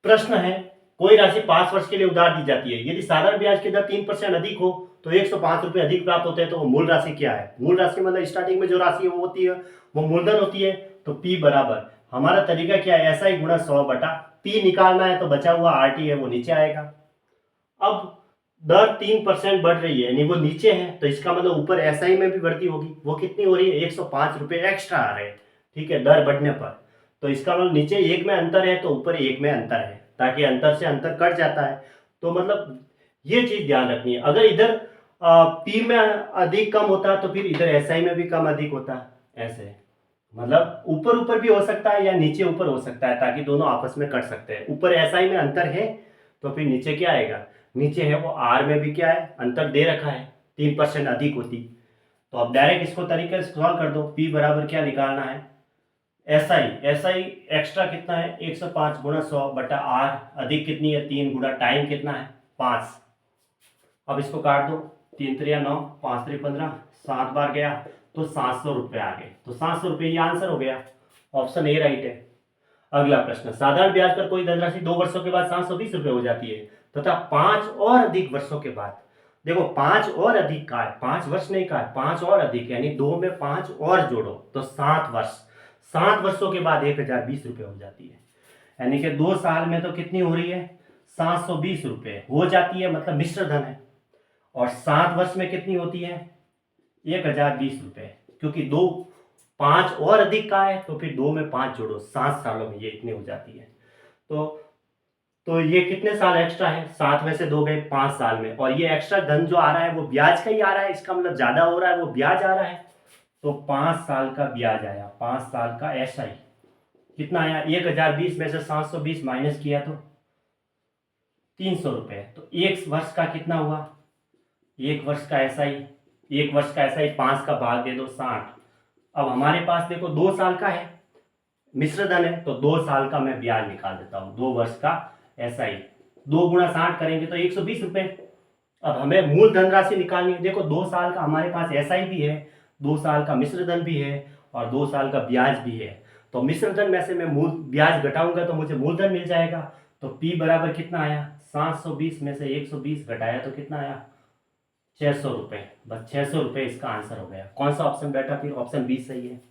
प्रश्न है, कोई राशि 5 वर्ष के लिए उधार दी जाती है, यदि साधारण ब्याज की दर 3% अधिक हो तो 105 रुपए अधिक प्राप्त होते हैं, तो वो मूल राशि क्या है? मूल राशि मतलब स्टार्टिंग में जो राशि वो होती है वो मूलधन होती है। तो P बराबर, हमारा तरीका क्या है, SI गुणा 100 बटा P निकालना है, तो बचा हुआ RT है वो नीचे आएगा। अब दर 3% बढ़ रही है, यानी वो नीचे है, तो इसका मतलब ऊपर SI में भी बढ़ती होगी। वो कितनी हो रही है? 105 रुपए एक्स्ट्रा आ रहे हैं, ठीक है, दर बढ़ने पर। तो इसका मतलब नीचे 1 में अंतर है तो ऊपर 1 में अंतर है, ताकि अंतर से अंतर कट जाता है। तो मतलब ये चीज ध्यान रखनी है। अगर इधर पी में अधिक कम होता तो फिर इधर SI में भी कम अधिक होता, ऐसे मतलब ऊपर ऊपर भी हो सकता है या नीचे ऊपर हो सकता है, ताकि दोनों आपस में कट सकते हैं। ऊपर SI में अंतर है तो फिर नीचे क्या आएगा? नीचे है वो R में भी क्या है, अंतर दे रखा है, 3% अधिक होती। तो अब डायरेक्ट इसको तरीके से सॉल्व कर दो। P बराबर क्या निकालना है? SI एक्स्ट्रा कितना है? 105 गुणा 100 बटा R, अधिक कितनी है? 3 गुणा टाइम कितना है? 5। अब इसको काट दो, 3 त्रिया 9, 5 त्रिक 15, 7 बार गया तो 700 रुपये आ गए। तो 700 रुपये ये आंसर हो गया, ऑप्शन ए राइट है। अगला प्रश्न, साधारण ब्याज पर कोई धनराशि 2 वर्षों के बाद 720 रुपये हो जाती है तथा 5 और अधिक वर्षों के बाद, देखो 5 और अधिक का है, 5 वर्ष नहीं का है, 5 और अधिक, यानी 2 में 5 और जोड़ो तो 7 वर्ष। 7 वर्षों के बाद 1020 रुपये हो जाती है, यानी कि 2 साल में तो कितनी हो रही है? 720 रुपये हो जाती है, मतलब मिश्र धन है। और 7 वर्ष में कितनी होती है? 1020 रुपये, क्योंकि 2 5 और अधिक का है तो फिर 2 में 5 जोड़ो, 7 सालों में ये इतनी हो जाती है। तो ये कितने साल एक्स्ट्रा है? 7 में से 2 गए, 5 साल में। और ये एक्स्ट्रा धन जो आ रहा है वो ब्याज का ही आ रहा है, इसका मतलब ज्यादा हो रहा है, वो ब्याज आ रहा है। तो 5 साल का ब्याज आया, 5 साल का SI कितना आया? 1020 में से 720 माइनस किया तो 300 रुपये। तो 1 वर्ष का कितना हुआ? 1 वर्ष का SI, 1 वर्ष का SI 5 का भाग दे दो 60। अब हमारे पास देखो 2 साल का है, मिश्र धन है, तो 2 साल का मैं ब्याज निकाल देता हूं। 2 वर्ष का SI 2 गुणा 60 करेंगे तो 120 रुपये। अब हमें मूल धनराशि निकालनी है। देखो 2 साल का हमारे पास SI भी है, 2 साल का मिश्र धन भी है और 2 साल का ब्याज भी है। तो मिश्र धन में से मैं मूल ब्याज घटाऊंगा तो मुझे मूलधन मिल जाएगा। तो P बराबर कितना आया? 720 में से 120 घटाया तो कितना आया? 600 रुपये। बस 600 रुपये इसका आंसर हो गया। कौन सा ऑप्शन बैठा? फिर ऑप्शन बी सही है।